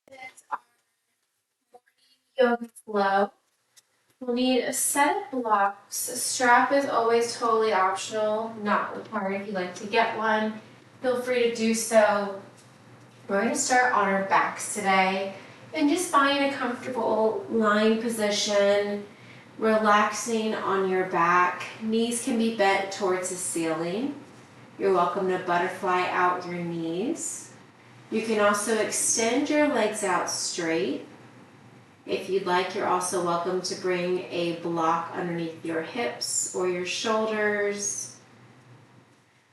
It's our yoga flow. We'll need a set of blocks. A strap is always totally optional, not required. If you'd like to get one, feel free to do so. We're going to start on our backs today and just find a comfortable lying position, relaxing on your back. Knees can be bent towards the ceiling. You're welcome to butterfly out your knees. You can also extend your legs out straight. If you'd like, you're also welcome to bring a block underneath your hips or your shoulders.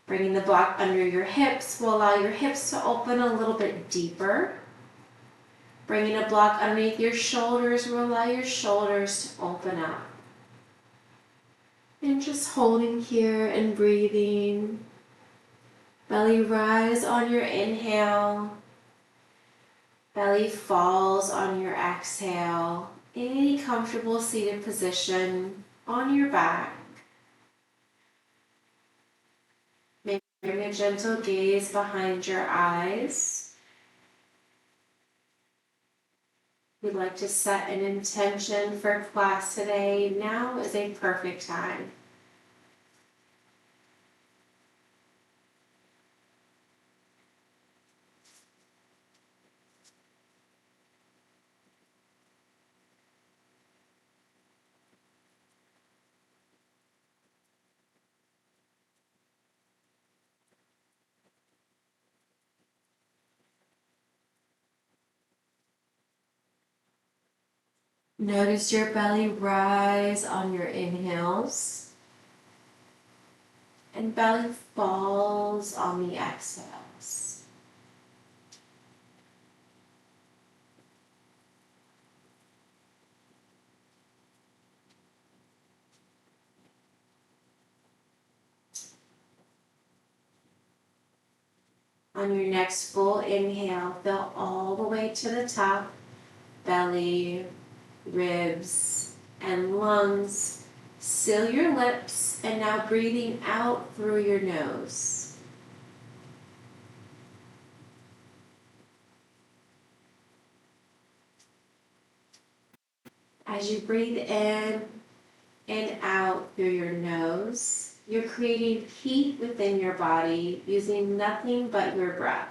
Bringing the block under your hips will allow your hips to open a little bit deeper. Bringing a block underneath your shoulders will allow your shoulders to open up. And just holding here and breathing. Belly rise on your inhale. Belly falls on your exhale. Any comfortable seated position on your back. Bring a gentle gaze behind your eyes. We'd like to set an intention for class today. Now is a perfect time. Notice your belly rise on your inhales and belly falls on the exhales. On your next full inhale, fill all the way to the top, belly, ribs, and lungs. Seal your lips, and now breathing out through your nose. As you breathe in and out through your nose, you're creating heat within your body using nothing but your breath.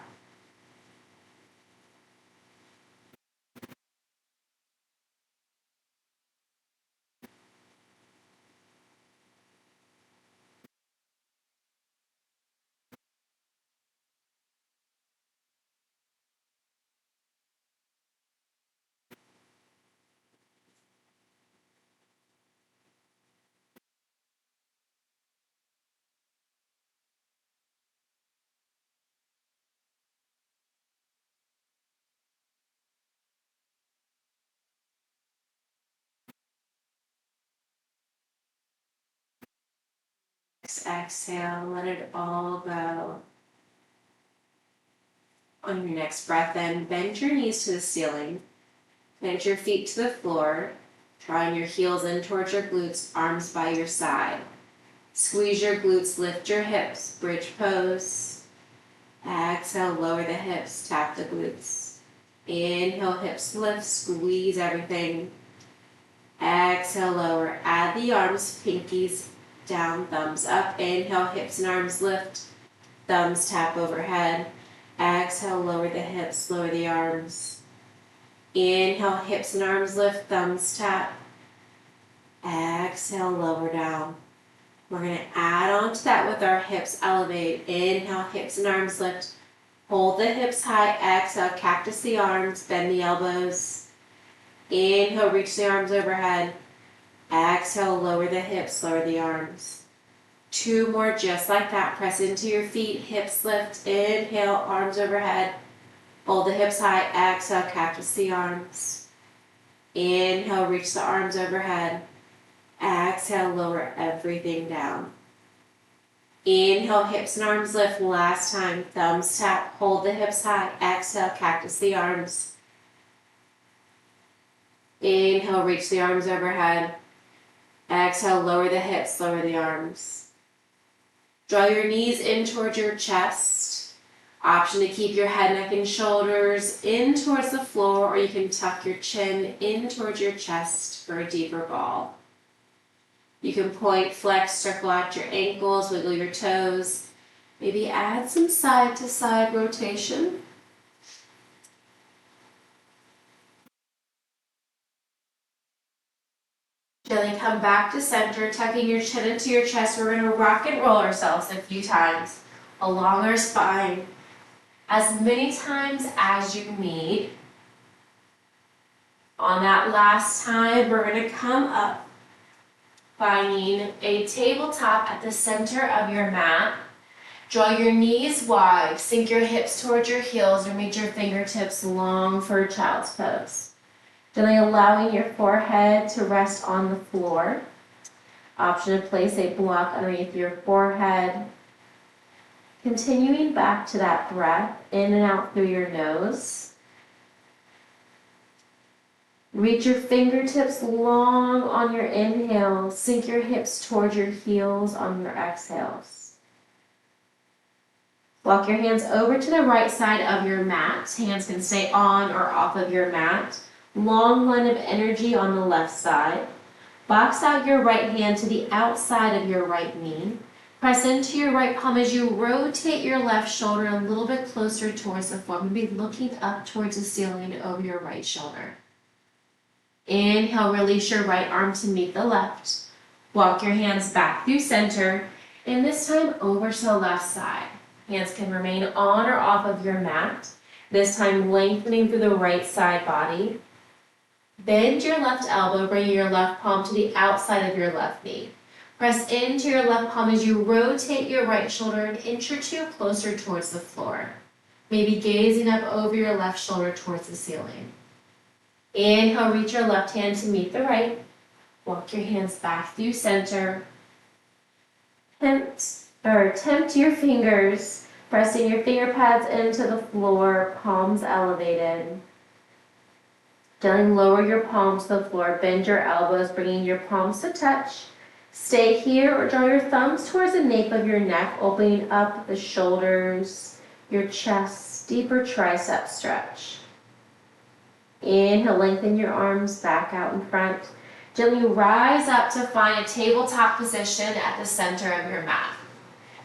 Exhale, let it all go. On your next breath in, bend your knees to the ceiling. Bend your feet to the floor. Drawing your heels in towards your glutes, arms by your side. Squeeze your glutes, lift your hips, bridge pose. Exhale, lower the hips, tap the glutes. Inhale, hips lift, squeeze everything. Exhale, lower, add the arms, pinkies down, thumbs up. Inhale, hips and arms lift, thumbs tap overhead. Exhale, lower the hips, lower the arms. Inhale, hips and arms lift, thumbs tap. Exhale, lower down. We're going to add on to that with our hips elevate. Inhale, hips and arms lift. Hold the hips high. Exhale, cactus the arms, bend the elbows. Inhale, reach the arms overhead. Exhale, lower the hips, lower the arms. 2 more just like that. Press into your feet, hips lift. Inhale, arms overhead. Hold the hips high. Exhale, cactus the arms. Inhale, reach the arms overhead. Exhale, lower everything down. Inhale, hips and arms lift. Last time, thumbs tap. Hold the hips high. Exhale, cactus the arms. Inhale, reach the arms overhead. Exhale, lower the hips, lower the arms. Draw your knees in towards your chest. Option to keep your head, neck, and shoulders in towards the floor, or you can tuck your chin in towards your chest for a deeper ball. You can point, flex, circle out your ankles, wiggle your toes. Maybe add some side to side rotation. Gently come back to center, tucking your chin into your chest. We're going to rock and roll ourselves a few times along our spine, as many times as you need. On that last time, we're going to come up, finding a tabletop at the center of your mat. Draw your knees wide, sink your hips towards your heels, or meet your fingertips long for child's pose. Gently allowing your forehead to rest on the floor. Option to place a block underneath your forehead. Continuing back to that breath, in and out through your nose. Reach your fingertips long on your inhale. Sink your hips towards your heels on your exhales. Walk your hands over to the right side of your mat. Hands can stay on or off of your mat. Long line of energy on the left side. Box out your right hand to the outside of your right knee. Press into your right palm as you rotate your left shoulder a little bit closer towards the floor. Maybe looking up towards the ceiling over your right shoulder. Inhale, release your right arm to meet the left. Walk your hands back through center, and this time over to the left side. Hands can remain on or off of your mat. This time lengthening through the right side body. Bend your left elbow, bringing your left palm to the outside of your left knee. Press into your left palm as you rotate your right shoulder an inch or two closer towards the floor. Maybe gazing up over your left shoulder towards the ceiling. Inhale, reach your left hand to meet the right. Walk your hands back through center. Tempt your fingers, pressing your finger pads into the floor, palms elevated. Gently lower your palms to the floor, bend your elbows, bringing your palms to touch. Stay here or draw your thumbs towards the nape of your neck, opening up the shoulders, your chest, deeper tricep stretch. Inhale, lengthen your arms back out in front. Gently rise up to find a tabletop position at the center of your mat.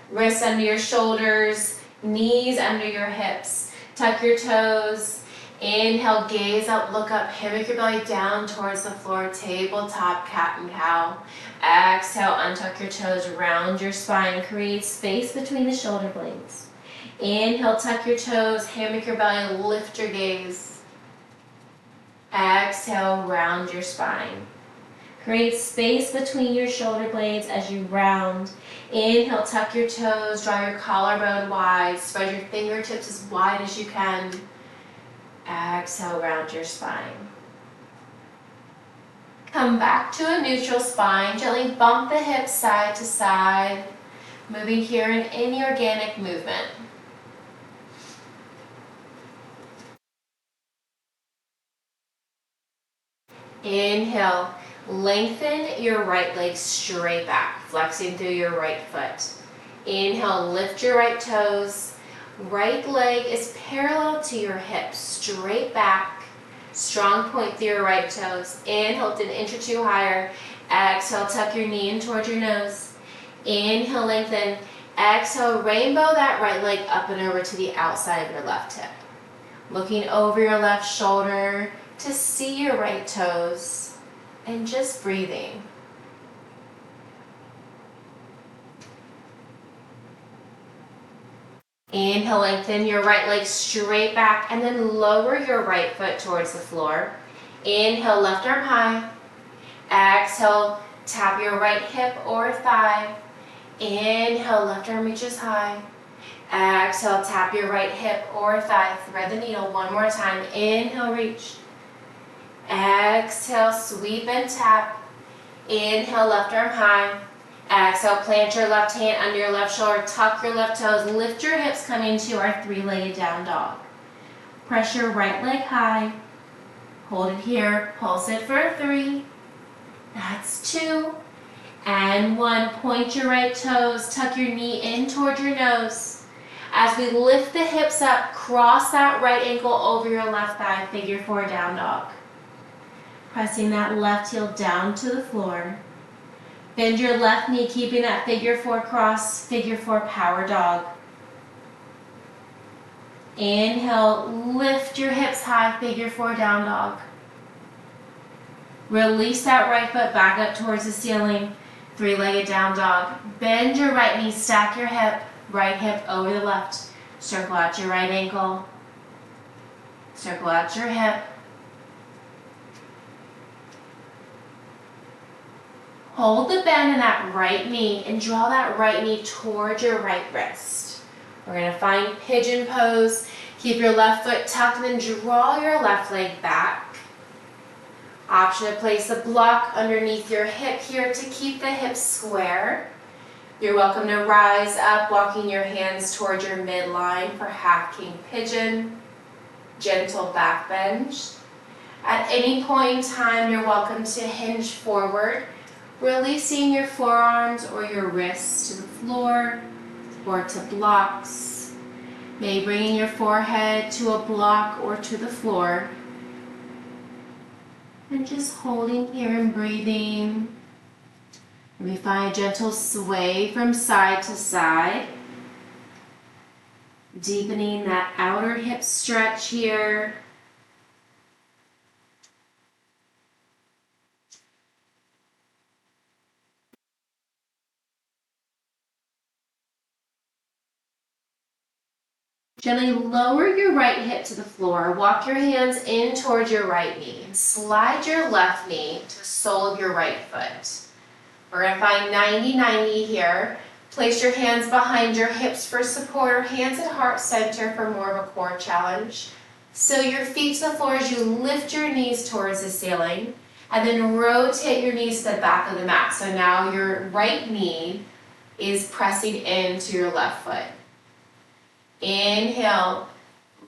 Wrists under your shoulders, knees under your hips. Tuck your toes. Inhale, gaze up, look up, hammock your belly down towards the floor, tabletop cat and cow. Exhale, untuck your toes, round your spine, create space between the shoulder blades. Inhale, tuck your toes, hammock your belly, lift your gaze. Exhale, round your spine. Create space between your shoulder blades as you round. Inhale, tuck your toes, draw your collarbone wide, spread your fingertips as wide as you can. Exhale, round your spine. Come back to a neutral spine. Gently bump the hips side to side. Moving here in any organic movement. Inhale, lengthen your right leg straight back, flexing through your right foot. Inhale, lift your right toes. Right leg is parallel to your hips, straight back. Strong point through your right toes. Inhale, lift an inch or two higher. Exhale, tuck your knee in towards your nose. Inhale, lengthen. Exhale, rainbow that right leg up and over to the outside of your left hip. Looking over your left shoulder to see your right toes and just breathing. Inhale, lengthen your right leg straight back and then lower your right foot towards the floor. Inhale, left arm high. Exhale, tap your right hip or thigh. Inhale, left arm reaches high. Exhale, tap your right hip or thigh. Thread the needle one more time. Inhale, reach. Exhale, sweep and tap. Inhale, left arm high. Exhale, plant your left hand under your left shoulder, tuck your left toes, lift your hips, come into our three-legged down dog. Press your right leg high. Hold it here, pulse it for 3. That's 2. And 1, point your right toes, tuck your knee in toward your nose. As we lift the hips up, cross that right ankle over your left thigh, figure 4 down dog. Pressing that left heel down to the floor. Bend your left knee, keeping that figure 4 cross, figure 4 power dog. Inhale, lift your hips high, figure 4 down dog. Release that right foot back up towards the ceiling, 3-legged down dog. Bend your right knee, stack your hip, right hip over the left. Circle out your right ankle. Circle out your hip. Hold the bend in that right knee and draw that right knee towards your right wrist. We're going to find pigeon pose. Keep your left foot tucked and then draw your left leg back. Option to place a block underneath your hip here to keep the hips square. You're welcome to rise up, walking your hands towards your midline for half king pigeon. Gentle back bend. At any point in time, you're welcome to hinge forward, releasing your forearms or your wrists to the floor or to blocks. Maybe bringing your forehead to a block or to the floor. And just holding here and breathing. We find a gentle sway from side to side. Deepening that outer hip stretch here. Gently lower your right hip to the floor. Walk your hands in towards your right knee. Slide your left knee to the sole of your right foot. We're going to find 90-90 here. Place your hands behind your hips for support or hands at heart center for more of a core challenge. So your feet to the floor as you lift your knees towards the ceiling and then rotate your knees to the back of the mat. So now your right knee is pressing into your left foot. Inhale,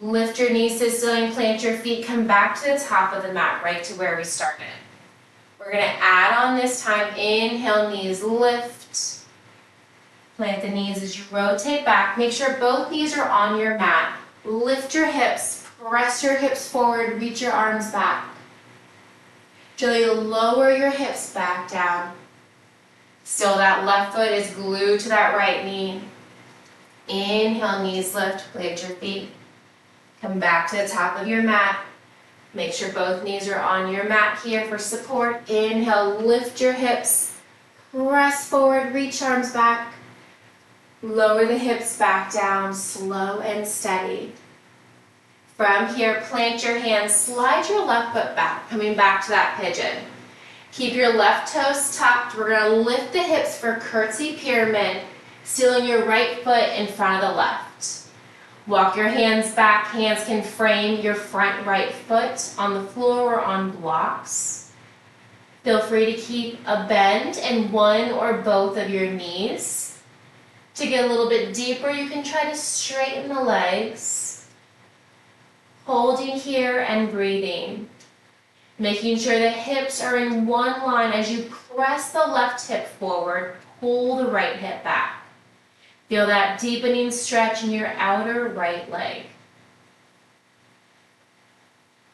lift your knees to the ceiling, plant your feet, come back to the top of the mat, right to where we started. We're going to add on this time, inhale, knees lift. Plant the knees as you rotate back. Make sure both knees are on your mat. Lift your hips, press your hips forward, reach your arms back. Gently lower your hips back down. Still that left foot is glued to that right knee. Inhale, knees lift, plant your feet. Come back to the top of your mat. Make sure both knees are on your mat here for support. Inhale, lift your hips. Press forward, reach arms back. Lower the hips back down, slow and steady. From here, plant your hands, slide your left foot back, coming back to that pigeon. Keep your left toes tucked. We're going to lift the hips for curtsy pyramid. Sealing your right foot in front of the left. Walk your hands back. Hands can frame your front right foot on the floor or on blocks. Feel free to keep a bend in one or both of your knees. To get a little bit deeper, you can try to straighten the legs. Holding here and breathing. Making sure the hips are in one line as you press the left hip forward, pull the right hip back. Feel that deepening stretch in your outer right leg.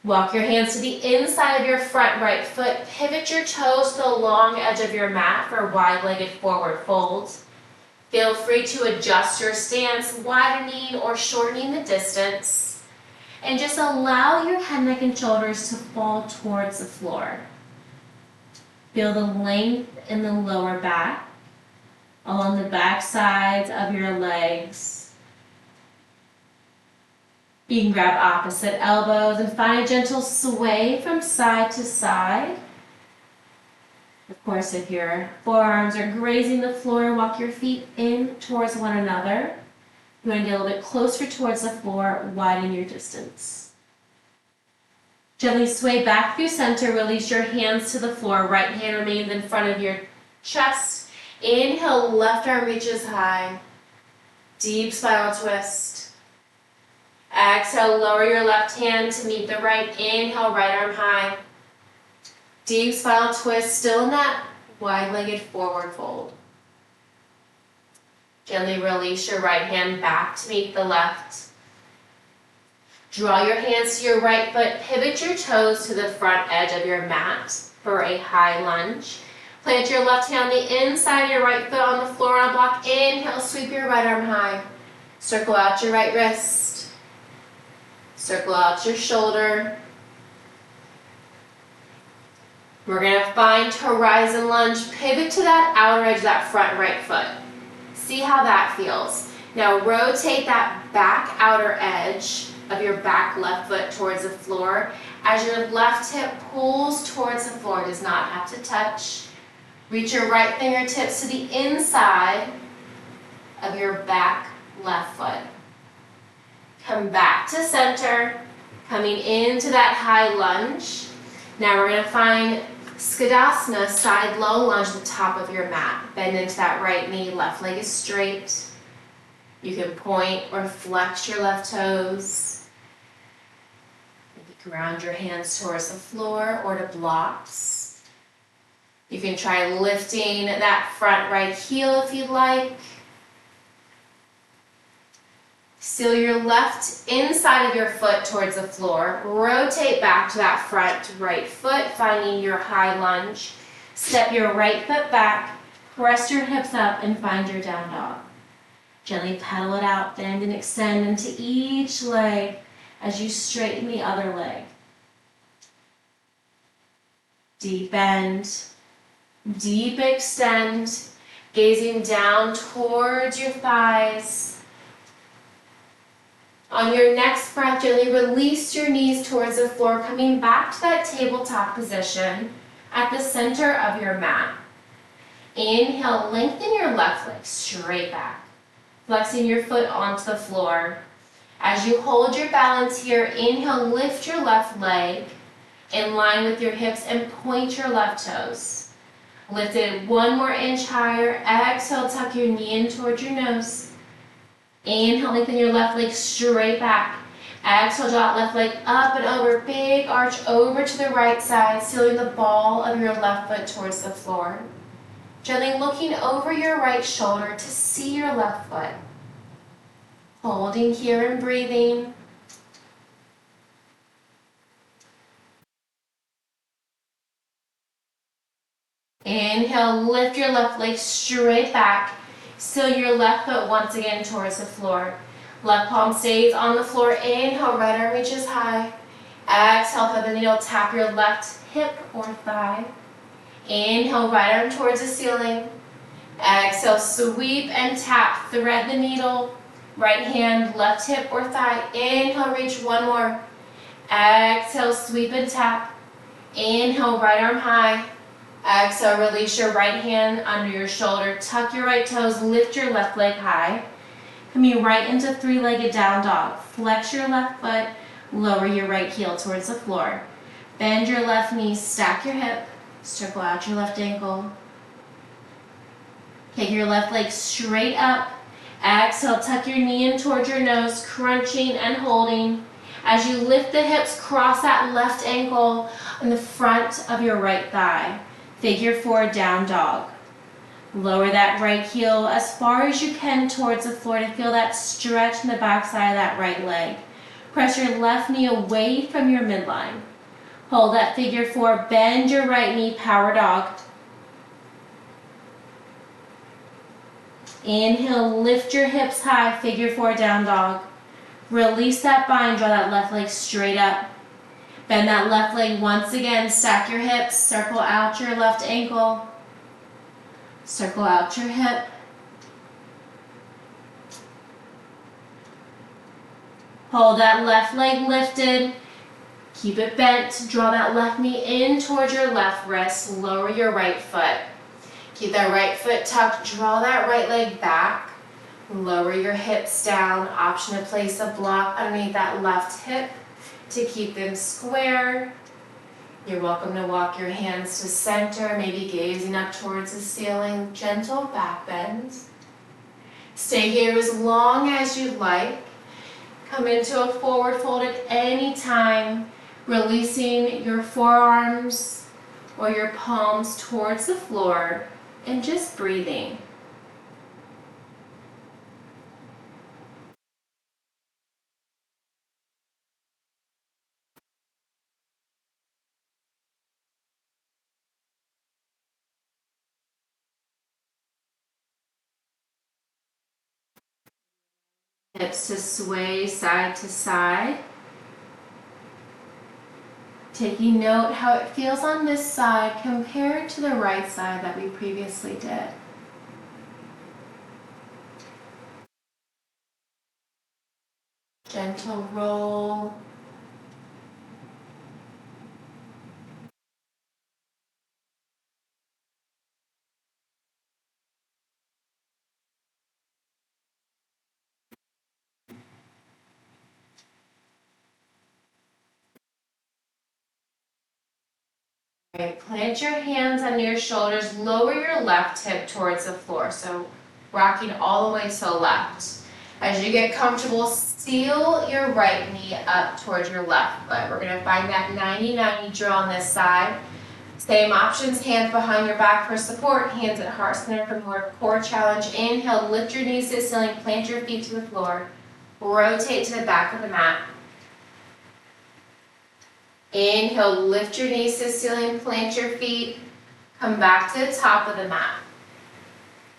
Walk your hands to the inside of your front right foot. Pivot your toes to the long edge of your mat for wide-legged forward fold. Feel free to adjust your stance, widening or shortening the distance. And just allow your head, neck, and shoulders to fall towards the floor. Feel the length in the lower back. Along the back sides of your legs. You can grab opposite elbows and find a gentle sway from side to side. Of course, if your forearms are grazing the floor, walk your feet in towards one another. You want to get a little bit closer towards the floor, widen your distance. Gently sway back through center, release your hands to the floor. Right hand remains in front of your chest. Inhale, left arm reaches high. Deep spinal twist. Exhale, lower your left hand to meet the right. Inhale, right arm high. Deep spinal twist, still in that wide-legged forward fold. Gently release your right hand back to meet the left. Draw your hands to your right foot. Pivot your toes to the front edge of your mat for a high lunge. Plant your left hand on the inside of your right foot on the floor on a block. Inhale, sweep your right arm high. Circle out your right wrist. Circle out your shoulder. We're going to find horizon lunge. Pivot to that outer edge of that front right foot. See how that feels. Now rotate that back outer edge of your back left foot towards the floor as your left hip pulls towards the floor. Does not have to touch. Reach your right fingertips to the inside of your back left foot. Come back to center, coming into that high lunge. Now we're going to find Skadasana, side low lunge at the top of your mat. Bend into that right knee, left leg is straight. You can point or flex your left toes. Maybe ground your hands towards the floor or to blocks. You can try lifting that front right heel if you'd like. Seal your left inside of your foot towards the floor. Rotate back to that front right foot, finding your high lunge. Step your right foot back, press your hips up, and find your down dog. Gently pedal it out, bend and extend into each leg as you straighten the other leg. Deep bend, deep extend, gazing down towards your thighs. On your next breath, gently release your knees towards the floor, coming back to that tabletop position at the center of your mat. Inhale, lengthen your left leg straight back, flexing your foot onto the floor. As you hold your balance here, inhale, lift your left leg in line with your hips and point your left toes. Lift it 1 more inch higher. Exhale, tuck your knee in towards your nose. Inhale, lengthen your left leg straight back. Exhale, draw that left leg up and over. Big arch over to the right side, sealing the ball of your left foot towards the floor. Gently looking over your right shoulder to see your left foot. Holding here and breathing. Inhale, lift your left leg straight back. Seal your left foot once again towards the floor. Left palm stays on the floor. Inhale, right arm reaches high. Exhale, thread the needle, tap your left hip or thigh. Inhale, right arm towards the ceiling. Exhale, sweep and tap, thread the needle. Right hand, left hip or thigh. Inhale, reach 1 more. Exhale, sweep and tap. Inhale, right arm high. Exhale, release your right hand under your shoulder. Tuck your right toes, lift your left leg high. Coming right into 3-legged down dog. Flex your left foot, lower your right heel towards the floor. Bend your left knee, stack your hip, circle out your left ankle. Take your left leg straight up. Exhale, tuck your knee in towards your nose, crunching and holding. As you lift the hips, cross that left ankle on the front of your right thigh. Figure 4 down dog. Lower that right heel as far as you can towards the floor to feel that stretch in the back side of that right leg. Press your left knee away from your midline. Hold that figure 4, bend your right knee, power dog. Inhale, lift your hips high, figure 4 down dog. Release that bind, draw that left leg straight up. Bend that left leg once again, stack your hips, circle out your left ankle. Circle out your hip. Hold that left leg lifted. Keep it bent. Draw that left knee in towards your left wrist. Lower your right foot. Keep that right foot tucked. Draw that right leg back. Lower your hips down. Option to place a block underneath that left hip to keep them square. You're welcome to walk your hands to center, maybe gazing up towards the ceiling. Gentle back bends. Stay here as long as you'd like. Come into a forward fold at any time, releasing your forearms or your palms towards the floor and just breathing. Hips to sway side to side. Taking note how it feels on this side compared to the right side that we previously did. Gentle roll. Right, plant your hands under your shoulders, lower your left hip towards the floor, so rocking all the way to the left. As you get comfortable, seal your right knee up towards your left foot. We're going to find that 90-90 drill on this side. Same options, hands behind your back for support, hands at heart center for more core challenge. Inhale, lift your knees to the ceiling, plant your feet to the floor, rotate to the back of the mat. Inhale, lift your knees to the ceiling, plant your feet, come back to the top of the mat.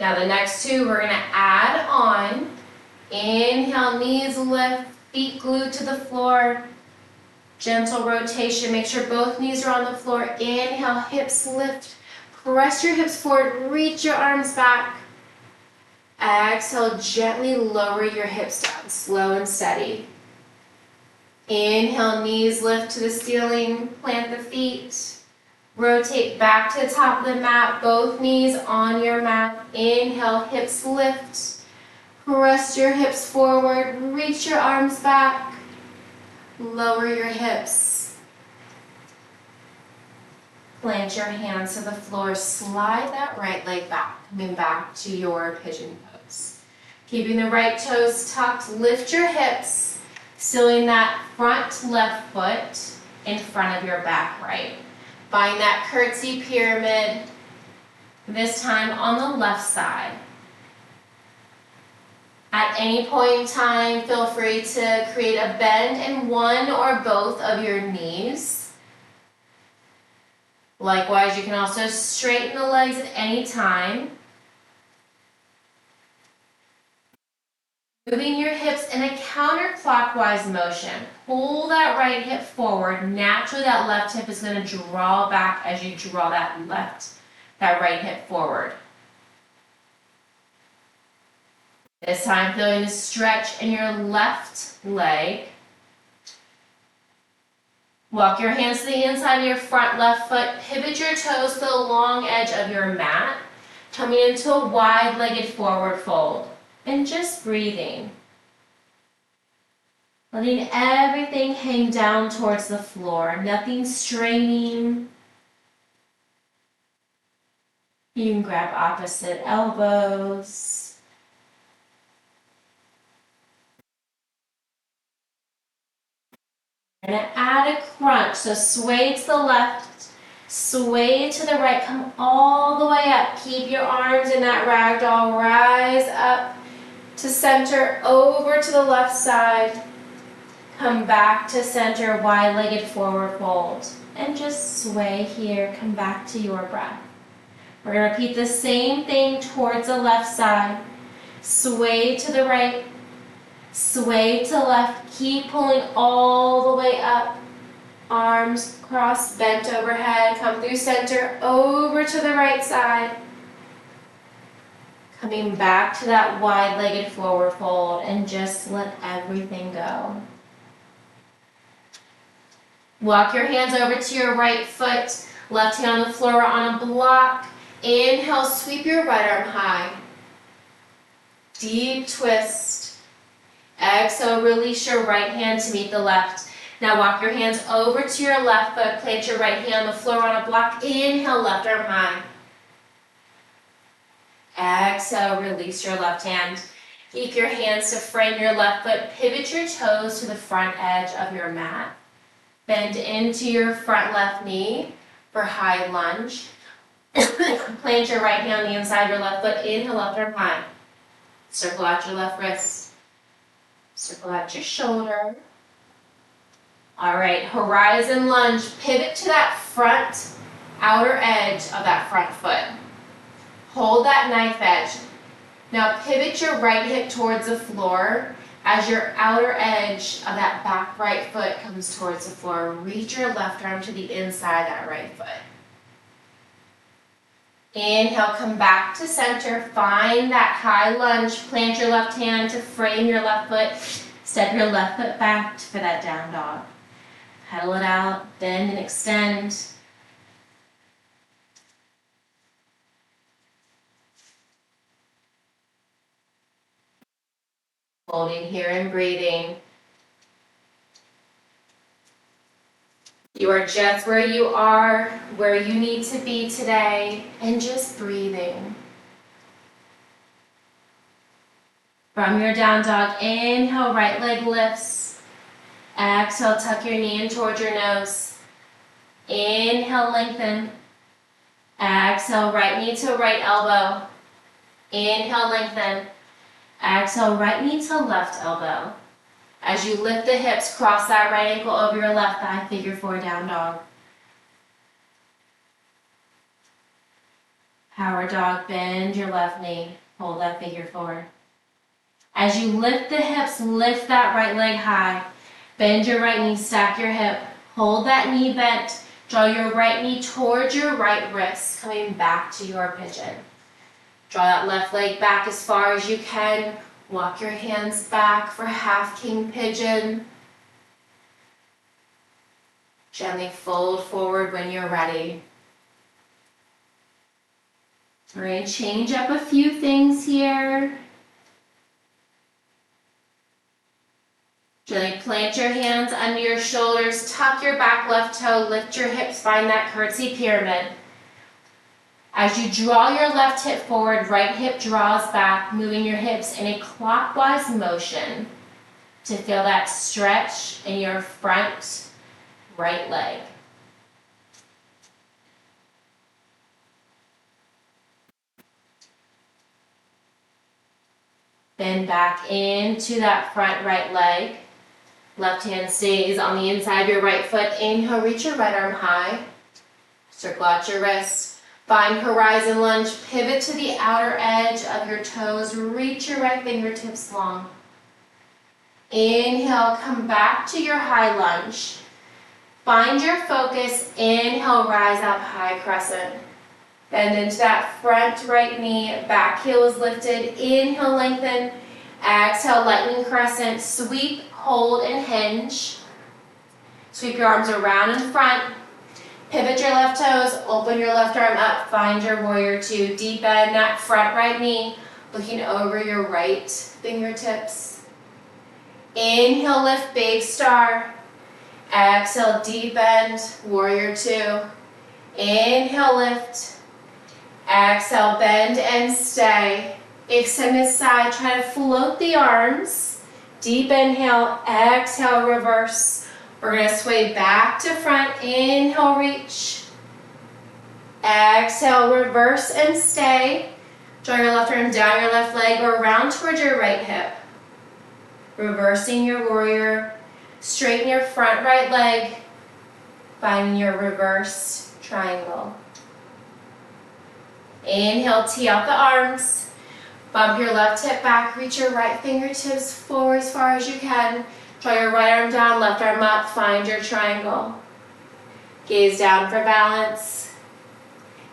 Now the next two we're going to add on. Inhale, knees lift, feet glued to the floor. Gentle rotation, make sure both knees are on the floor. Inhale, hips lift, press your hips forward, reach your arms back. Exhale, gently lower your hips down, slow and steady. Inhale, knees lift to the ceiling, plant the feet. Rotate back to the top of the mat, both knees on your mat. Inhale, hips lift. Press your hips forward, reach your arms back. Lower your hips. Plant your hands to the floor, slide that right leg back, coming back to your pigeon pose. Keeping the right toes tucked, lift your hips, sealing that front left foot in front of your back right. Find that curtsy pyramid, this time on the left side. At any point in time, feel free to create a bend in one or both of your knees. Likewise, you can also straighten the legs at any time. Moving your hips in a counterclockwise motion. Pull that right hip forward. Naturally, that left hip is going to draw back as you draw that right hip forward. This time, feeling the stretch in your left leg. Walk your hands to the inside of your front left foot. Pivot your toes to the long edge of your mat. Coming into a wide-legged forward fold. And just breathing. Letting everything hang down towards the floor. Nothing straining. You can grab opposite elbows. We're going to add a crunch, so sway to the left, sway to the right, come all the way up. Keep your arms in that ragdoll, rise up to center, over to the left side. Come back to center, wide-legged forward fold. And just sway here, come back to your breath. We're going to repeat the same thing towards the left side. Sway to the right. Sway to left, keep pulling all the way up. Arms crossed, bent overhead, come through center, over to the right side. Coming back to that wide-legged forward fold and just let everything go. Walk your hands over to your right foot, left hand on the floor on a block. Inhale, sweep your right arm high. Deep twist. Exhale, release your right hand to meet the left. Now walk your hands over to your left foot, plant your right hand on the floor on a block. Inhale, left arm high. Exhale, release your left hand. Keep your hands to frame your left foot. Pivot your toes to the front edge of your mat. Bend into your front left knee for high lunge. Plant your right hand on the inside of your left foot. Inhale, left arm high. Circle out your left wrist. Circle out your shoulder. All right, horizon lunge. Pivot to that front outer edge of that front foot. Hold that knife edge. Now pivot your right hip towards the floor. As your outer edge of that back right foot comes towards the floor, reach your left arm to the inside of that right foot. Inhale, come back to center. Find that high lunge. Plant your left hand to frame your left foot. Step your left foot back for that down dog. Pedal it out, bend and extend. Holding here and breathing. You are just where you are, where you need to be today, and just breathing. From your down dog, inhale, right leg lifts. Exhale, tuck your knee in towards your nose. Inhale, lengthen. Exhale, right knee to right elbow. Inhale, lengthen. Exhale, right knee to left elbow. As you lift the hips, cross that right ankle over your left thigh, figure 4 down dog. Power dog, bend your left knee, hold that figure 4. As you lift the hips, lift that right leg high. Bend your right knee, stack your hip, hold that knee bent, draw your right knee towards your right wrist, coming back to your pigeon. Draw that left leg back as far as you can. Walk your hands back for half king pigeon. Gently fold forward when you're ready. We're going to change up a few things here. Gently plant your hands under your shoulders, tuck your back left toe, lift your hips, find that curtsy pyramid. As you draw your left hip forward, right hip draws back, moving your hips in a clockwise motion to feel that stretch in your front right leg. Bend back into that front right leg. Left hand stays on the inside of your right foot. Inhale, reach your right arm high. Circle out your wrist. Find horizon lunge, pivot to the outer edge of your toes, reach your right fingertips long. Inhale, come back to your high lunge. Find your focus, inhale, rise up, high crescent. Bend into that front right knee, back heel is lifted, inhale, lengthen. Exhale, lightning crescent, sweep, hold, and hinge. Sweep your arms around in front. Pivot your left toes, open your left arm up, find your warrior 2. Deep bend that front right knee, looking over your right fingertips. Inhale, lift, big star. Exhale, deep bend, warrior 2. Inhale, lift. Exhale, bend and stay. Extend this side, try to float the arms. Deep inhale, exhale, reverse. We're going to sway back to front, inhale, reach. Exhale, reverse and stay. Draw your left arm down your left leg or around towards your right hip. Reversing your warrior. Straighten your front right leg. Find your reverse triangle. Inhale, tee out the arms. Bump your left hip back, reach your right fingertips forward as far as you can. Draw your right arm down, left arm up, find your triangle. Gaze down for balance.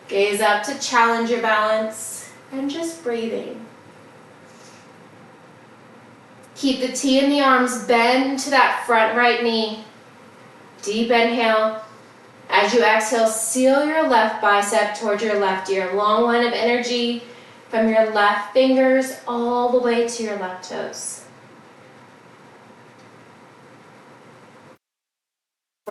Gaze up to challenge your balance. And just breathing. Keep the T in the arms, bend to that front right knee. Deep inhale. As you exhale, seal your left bicep towards your left ear. Long line of energy from your left fingers all the way to your left toes.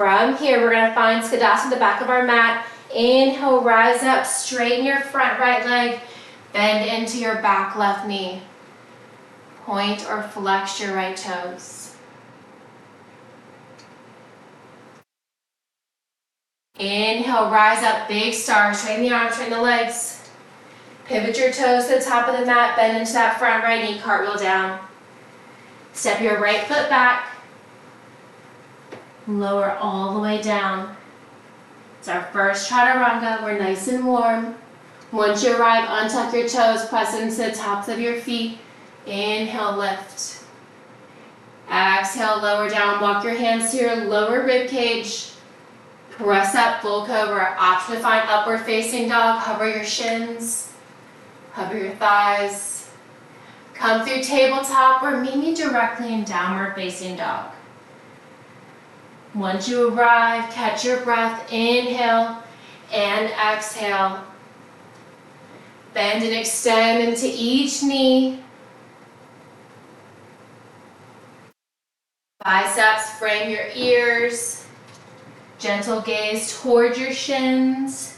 From here, we're going to find Skadasana at the back of our mat. Inhale, rise up, straighten your front right leg, bend into your back left knee. Point or flex your right toes. Inhale, rise up, big star, straighten the arms, straighten the legs. Pivot your toes to the top of the mat, bend into that front right knee, cartwheel down. Step your right foot back. Lower all the way down. It's our first chaturanga. We're nice and warm. Once you arrive, untuck your toes, press into the tops of your feet. Inhale, lift. Exhale, lower down. Walk your hands to your lower rib cage. Press up, full cobra. Option to find upward facing dog. Hover your shins. Hover your thighs. Come through tabletop or meet me directly in downward facing dog. Once you arrive, catch your breath. Inhale and exhale. Bend and extend into each knee. Biceps frame your ears. Gentle gaze toward your shins.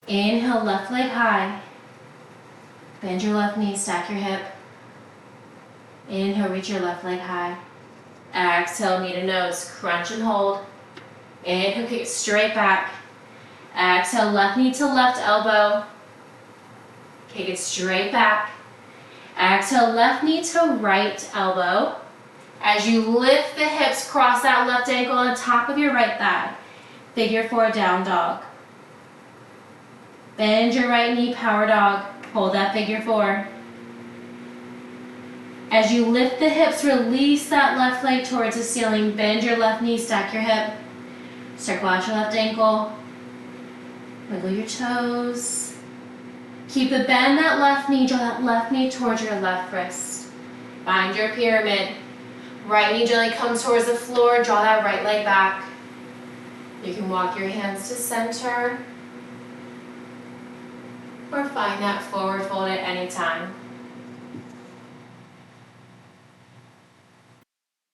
Inhale, left leg high. Bend your left knee, stack your hip. Inhale, reach your left leg high. Exhale, knee to nose, crunch and hold. Inhale, kick it straight back. Exhale, left knee to left elbow. Kick it straight back. Exhale, left knee to right elbow. As you lift the hips, cross that left ankle on top of your right thigh. Figure 4 down dog. Bend your right knee, power dog. Hold that figure 4. As you lift the hips, release that left leg towards the ceiling. Bend your left knee, stack your hip. Circle out your left ankle. Wiggle your toes. Keep the bend that left knee, draw that left knee towards your left wrist. Find your pyramid. Right knee gently comes towards the floor, draw that right leg back. You can walk your hands to center or find that forward fold at any time.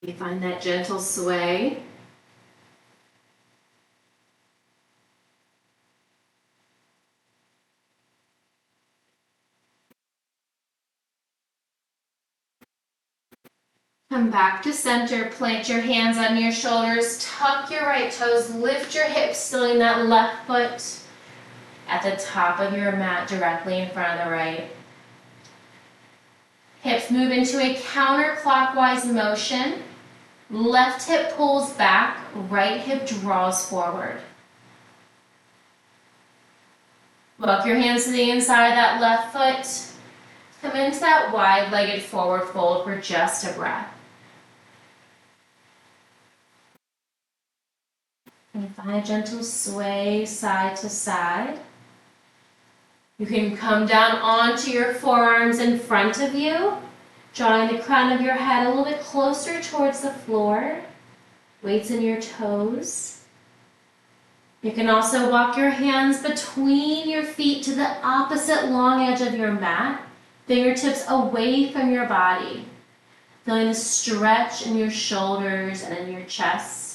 You find that gentle sway. Come back to center, plant your hands on your shoulders, tuck your right toes, lift your hips, stealing that left foot at the top of your mat directly in front of the right. Hips move into a counterclockwise motion. Left hip pulls back, right hip draws forward. Walk your hands to the inside of that left foot. Come into that wide-legged forward fold for just a breath. And find a gentle sway side to side. You can come down onto your forearms in front of you, drawing the crown of your head a little bit closer towards the floor. Weights in your toes. You can also walk your hands between your feet to the opposite long edge of your mat, fingertips away from your body. Feeling the stretch in your shoulders and in your chest.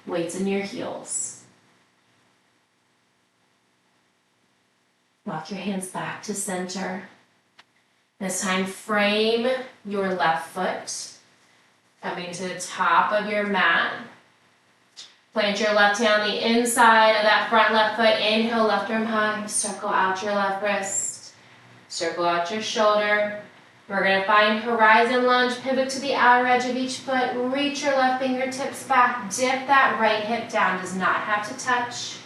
Weights in your heels. Walk your hands back to center. This time, frame your left foot, coming to the top of your mat. Plant your left hand on the inside of that front left foot. Inhale, left arm high. Circle out your left wrist. Circle out your shoulder. We're going to find horizon lunge, pivot to the outer edge of each foot, reach your left fingertips back, dip that right hip down, does not have to touch.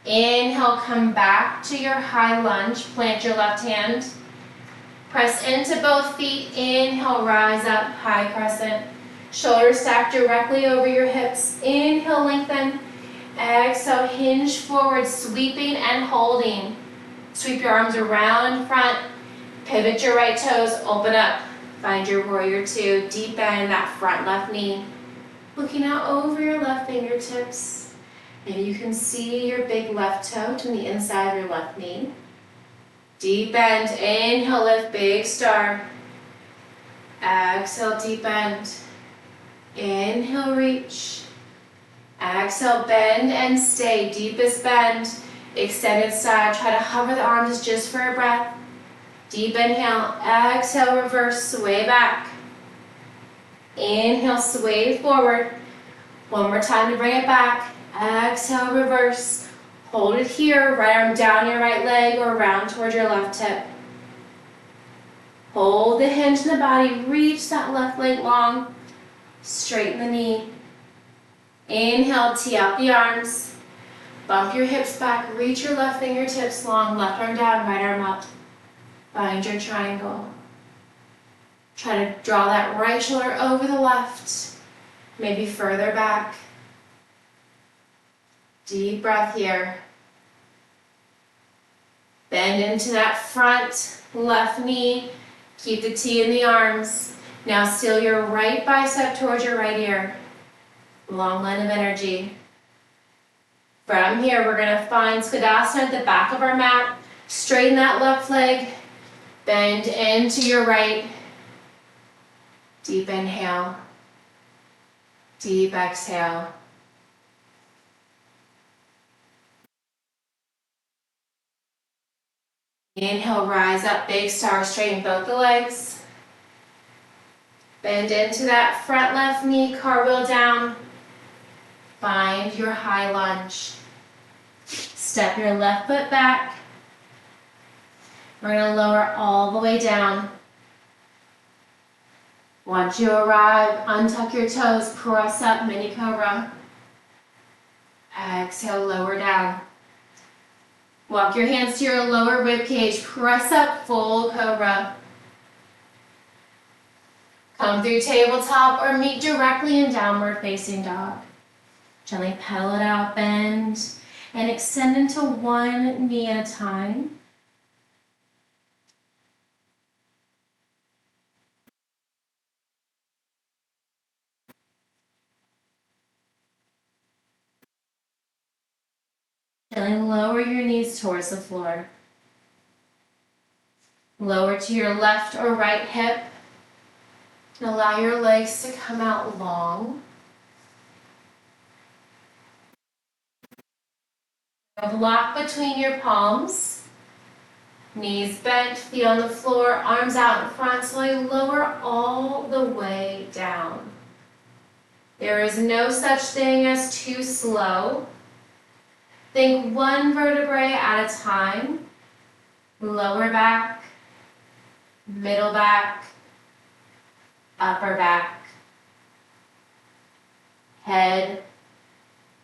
Inhale, come back to your high lunge, plant your left hand. Press into both feet, inhale, rise up, high crescent. Shoulders stacked directly over your hips, inhale, lengthen. Exhale, hinge forward, sweeping and holding. Sweep your arms around in front. Pivot your right toes, open up. Find your warrior 2, deep bend that front left knee. Looking out over your left fingertips. Maybe you can see your big left toe to the inside of your left knee. Deep bend, inhale, lift, big star. Exhale, deep bend. Inhale, reach. Exhale, bend and stay, deepest bend. Extended side, try to hover the arms just for a breath. Deep inhale, exhale, reverse, sway back. Inhale, sway forward. One more time to bring it back. Exhale, reverse. Hold it here, right arm down your right leg or round towards your left hip. Hold the hinge in the body, reach that left leg long. Straighten the knee. Inhale, tee out the arms. Bump your hips back, reach your left fingertips long, left arm down, right arm up. Find your triangle. Try to draw that right shoulder over the left, maybe further back. Deep breath here. Bend into that front left knee. Keep the T in the arms. Now seal your right bicep towards your right ear. Long line of energy. From here, we're going to find Skadasana at the back of our mat. Straighten that left leg. Bend into your right. Deep inhale. Deep exhale. Inhale, rise up, big star, straighten both the legs. Bend into that front left knee, cartwheel down. Find your high lunge. Step your left foot back. We're going to lower all the way down. Once you arrive, untuck your toes, press up, mini cobra. Exhale, lower down. Walk your hands to your lower rib cage, press up, full cobra. Come through tabletop or meet directly in downward facing dog. Gently pedal it out, bend, and extend into one knee at a time. Gently lower your knees towards the floor. Lower to your left or right hip. And allow your legs to come out long. Block between your palms. Knees bent, feet on the floor, arms out in front, slowly lower all the way down. There is no such thing as too slow. Think one vertebrae at a time. Lower back, middle back, upper back, head,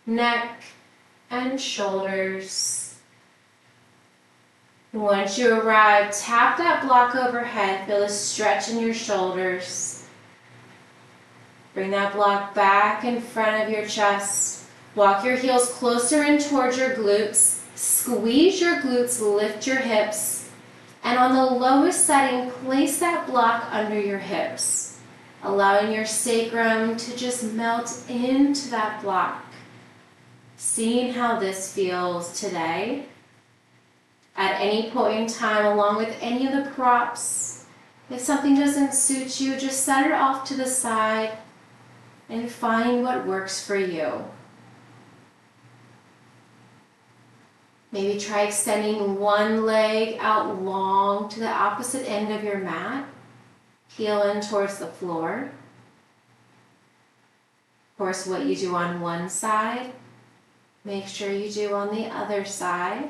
neck, and shoulders. Once you arrive, tap that block overhead. Feel a stretch in your shoulders. Bring that block back in front of your chest. Walk your heels closer in towards your glutes. Squeeze your glutes, lift your hips. And on the lowest setting, place that block under your hips, allowing your sacrum to just melt into that block. Seeing how this feels today. At any point in time, along with any of the props, if something doesn't suit you, just set it off to the side and find what works for you. Maybe try extending one leg out long to the opposite end of your mat. Heel in towards the floor. Of course, what you do on one side, make sure you do on the other side.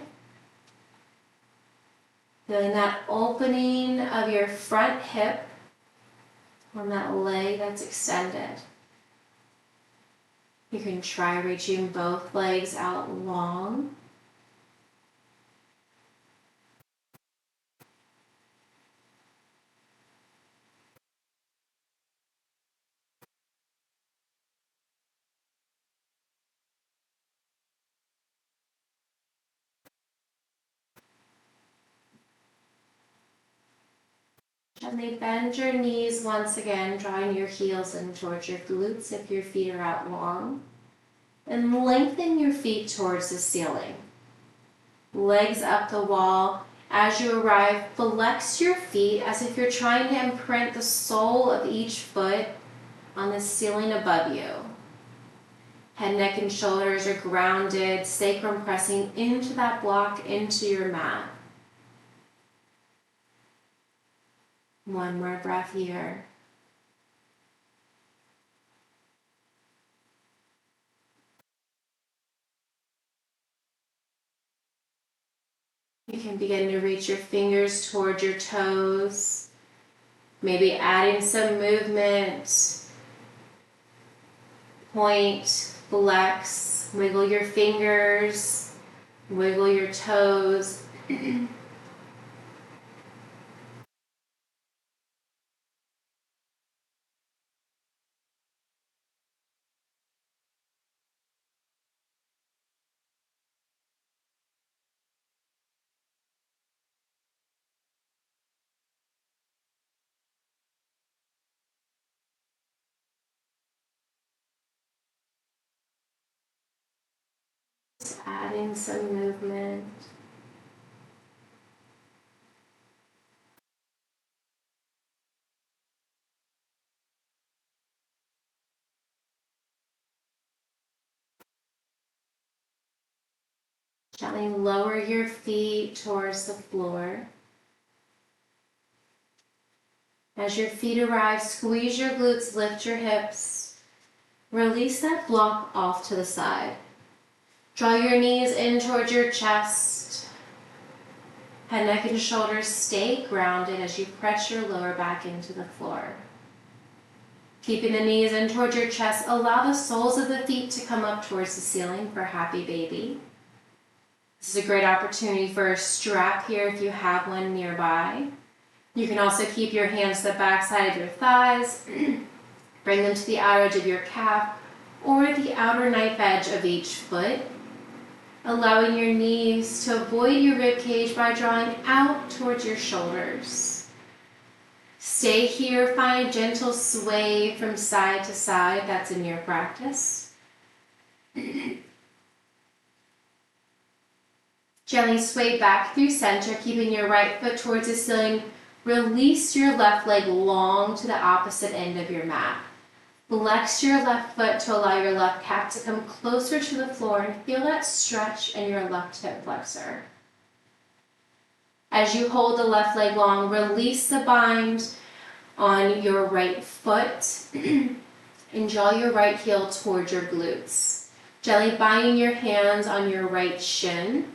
Feeling that opening of your front hip on that leg that's extended. You can try reaching both legs out long. Gently bend your knees once again, drawing your heels in towards your glutes if your feet are out long. And lengthen your feet towards the ceiling. Legs up the wall. As you arrive, flex your feet as if you're trying to imprint the sole of each foot on the ceiling above you. Head, neck, and shoulders are grounded, sacrum pressing into that block, into your mat. One more breath here. You can begin to reach your fingers toward your toes, maybe adding some movement. Point, flex, wiggle your fingers, wiggle your toes. adding some movement. Gently lower your feet towards the floor. As your feet arrive, squeeze your glutes, lift your hips. Release that block off to the side. Draw your knees in towards your chest. Head, neck, and shoulders stay grounded as you press your lower back into the floor. Keeping the knees in towards your chest, allow the soles of the feet to come up towards the ceiling for happy baby. This is a great opportunity for a strap here if you have one nearby. You can also keep your hands to the back side of your thighs, bring them to the outer edge of your calf or the outer knife edge of each foot, allowing your knees to avoid your rib cage by drawing out towards your shoulders. Stay here, find a gentle sway from side to side. That's in your practice. Gently sway back through center, keeping your right foot towards the ceiling. Release your left leg long to the opposite end of your mat. Flex your left foot to allow your left calf to come closer to the floor and feel that stretch in your left hip flexor. As you hold the left leg long, release the bind on your right foot and draw your right heel towards your glutes. Gently binding your hands on your right shin.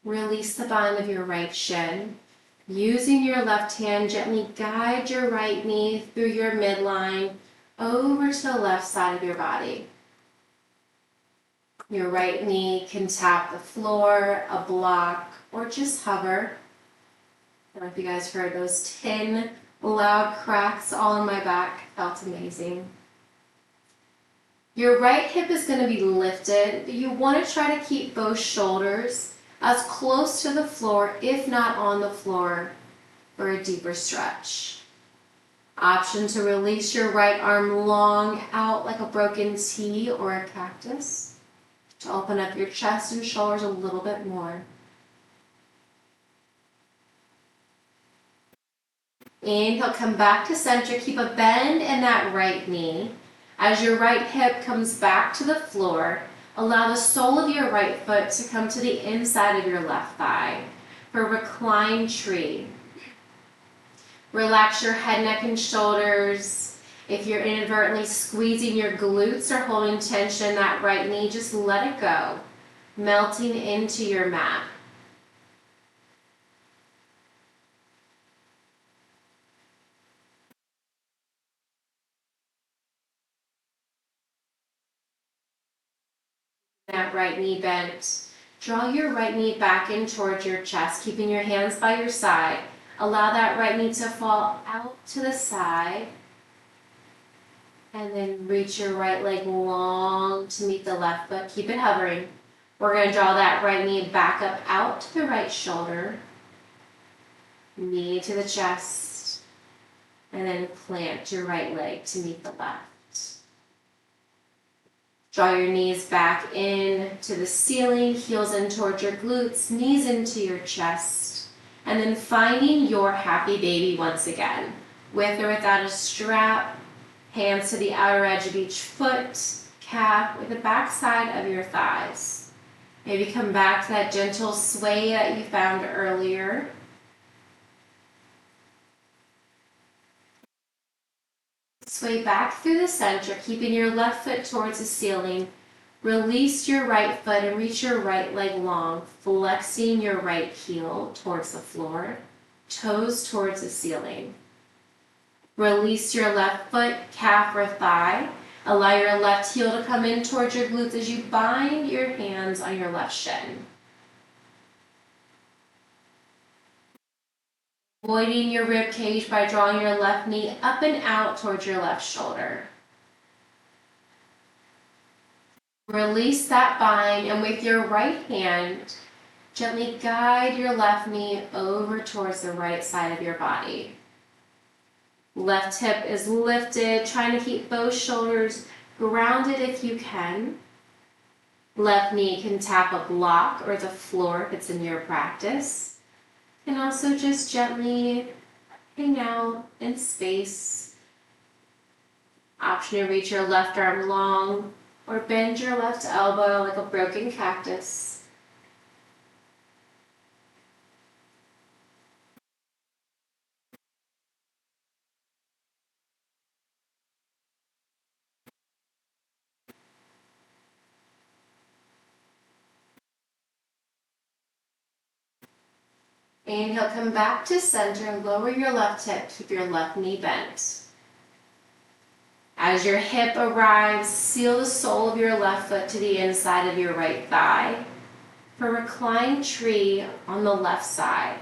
Release the bind of your right shin. Using your left hand, gently guide your right knee through your midline over to the left side of your body. Your right knee can tap the floor, a block, or just hover. I don't know if you guys heard those 10 loud cracks all in my back. Felt amazing. Your right hip is going to be lifted, but you want to try to keep both shoulders as close to the floor, if not on the floor, for a deeper stretch. Option to release your right arm long out like a broken T or a cactus to open up your chest and shoulders a little bit more. Inhale, come back to center. Keep a bend in that right knee. As your right hip comes back to the floor, allow the sole of your right foot to come to the inside of your left thigh for reclined tree. Relax your head, neck, and shoulders. If you're inadvertently squeezing your glutes or holding tension in that right knee, just let it go, melting into your mat. That right knee bent. Draw your right knee back in towards your chest, keeping your hands by your side. Allow that right knee to fall out to the side. And then reach your right leg long to meet the left foot. Keep it hovering. We're going to draw that right knee back up out to the right shoulder. Knee to the chest. And then plant your right leg to meet the left. Draw your knees back in to the ceiling, heels in towards your glutes, knees into your chest. And then finding your happy baby once again. With or without a strap, hands to the outer edge of each foot, calf, with the back side of your thighs. Maybe come back to that gentle sway that you found earlier. Sway back through the center, keeping your left foot towards the ceiling. Release your right foot and reach your right leg long, flexing your right heel towards the floor, toes towards the ceiling. Release your left foot, calf or thigh. Allow your left heel to come in towards your glutes as you bind your hands on your left shin. Avoiding your rib cage by drawing your left knee up and out towards your left shoulder. Release that bind and with your right hand, gently guide your left knee over towards the right side of your body. Left hip is lifted, trying to keep both shoulders grounded if you can. Left knee can tap a block or the floor if it's in your practice. And also just gently hang out in space. Option to reach your left arm long or bend your left elbow like a broken cactus. Inhale, come back to center, lower your left hip, keep your left knee bent. As your hip arrives, seal the sole of your left foot to the inside of your right thigh for reclined tree on the left side.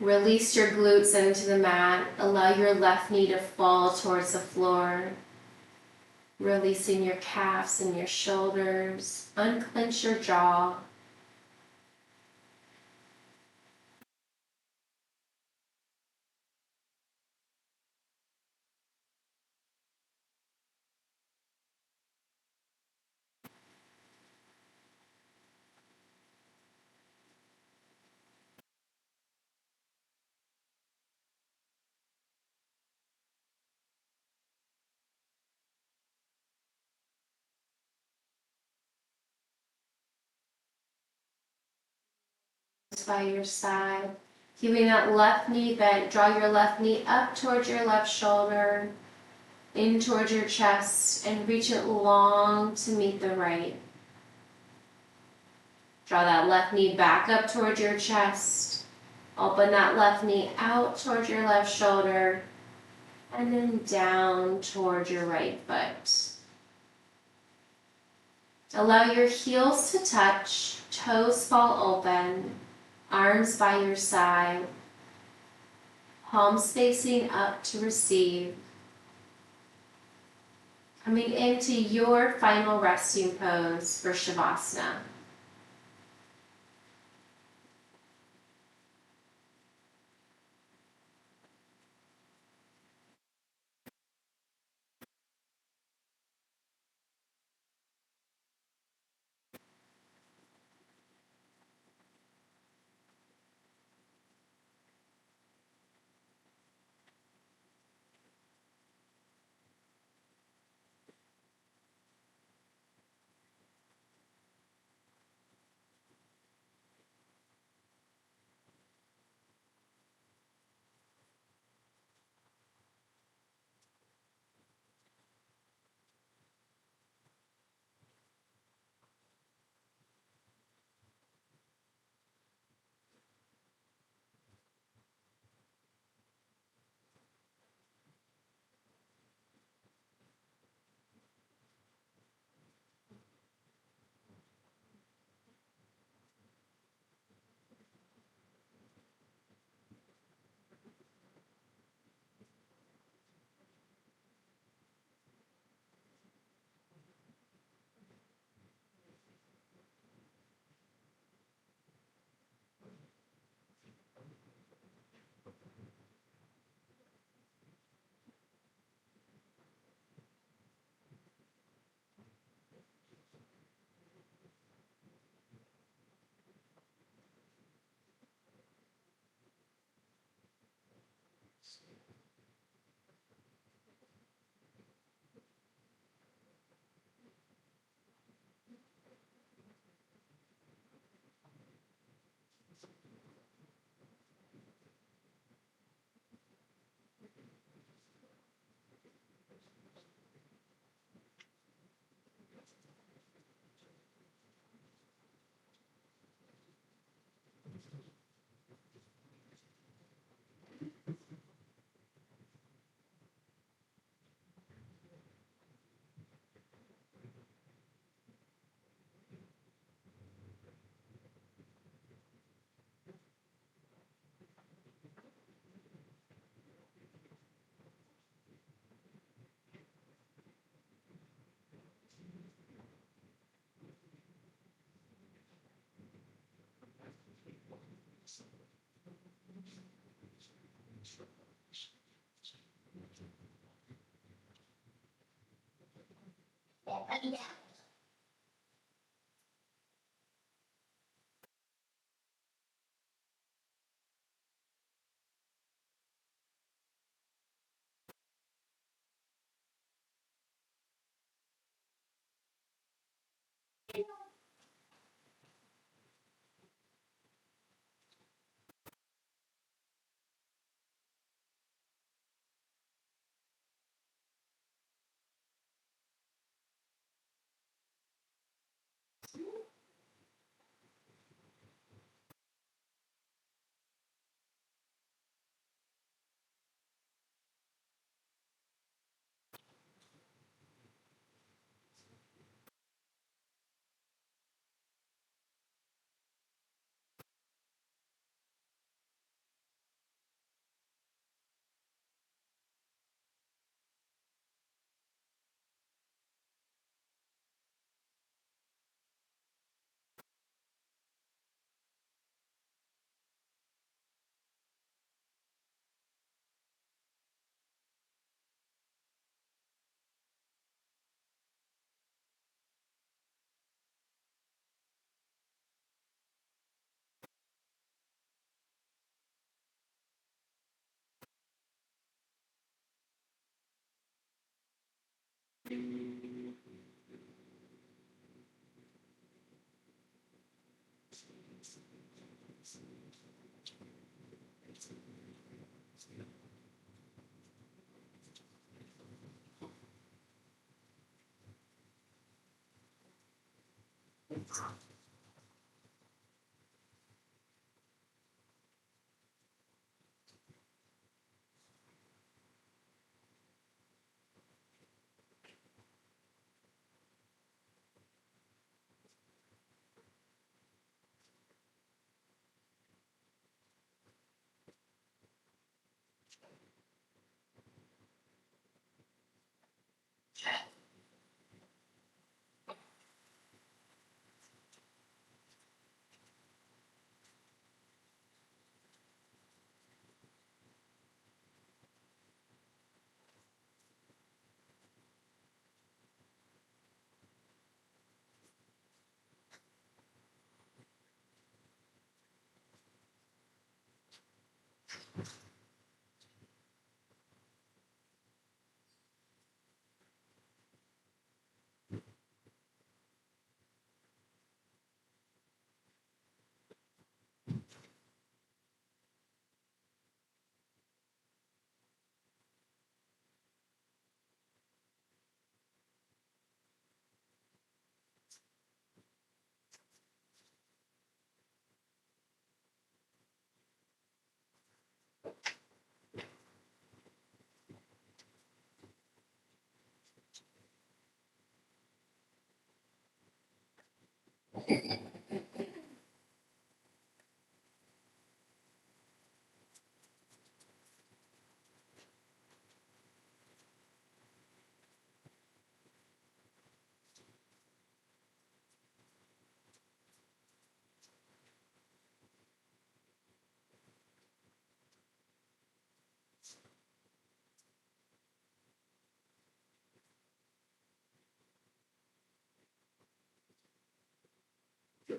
Release your glutes into the mat, allow your left knee to fall towards the floor. Releasing your calves and your shoulders, unclench your jaw. By your side, keeping that left knee bent, draw your left knee up towards your left shoulder, in towards your chest, and reach it long to meet the right. Draw that left knee back up towards your chest, open that left knee out towards your left shoulder, and then down towards your right foot. Allow your heels to touch, toes fall open, arms by your side, palms facing up to receive. Coming into your final resting pose for Shavasana.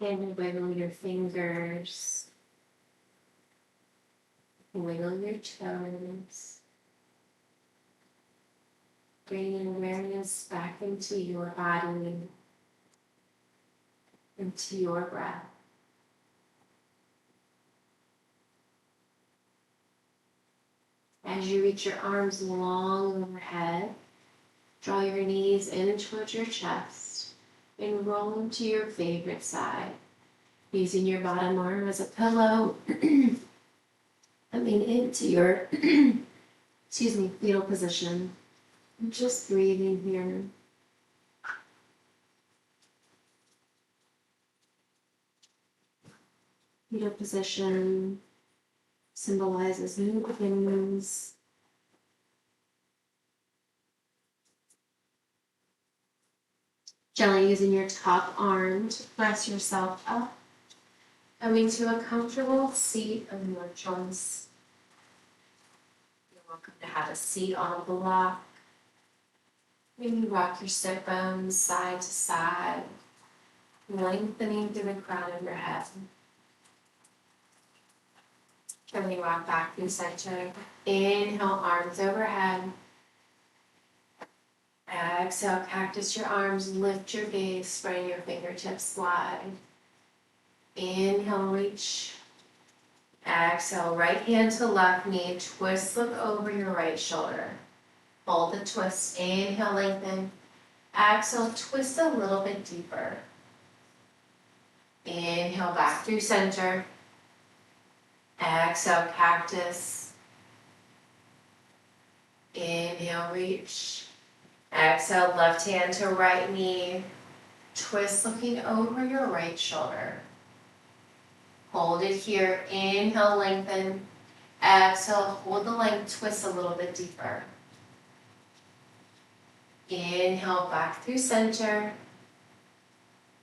And wiggle your fingers, wiggle your toes, bringing awareness back into your body, into your breath. As you reach your arms long overhead, draw your knees in towards your chest and roll into your favorite side, using your bottom arm as a pillow, coming into your fetal position. And just breathing here. Fetal position symbolizes new beginnings. Gently using your top arm to press yourself up, coming to a comfortable seat of your choice. You're welcome to have a seat on a block. Maybe rock your sit bones side to side, lengthening through the crown of your head. Gently rock back through center. Inhale, arms overhead. Exhale, cactus your arms, lift your gaze, spreading your fingertips wide. Inhale, reach. Exhale, right hand to left knee, twist, look over your right shoulder. Hold the twist, inhale, lengthen. Exhale, twist a little bit deeper. Inhale, back through center. Exhale, cactus. Inhale, reach. Exhale, left hand to right knee. Twist, looking over your right shoulder. Hold it here. Inhale, lengthen. Exhale, hold the length, twist a little bit deeper. Inhale, back through center.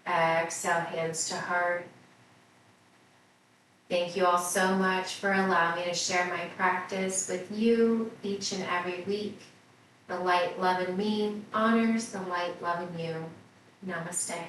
Exhale, hands to heart. Thank you all so much for allowing me to share my practice with you each and every week. The light, love in me honors the light, love in you. Namaste.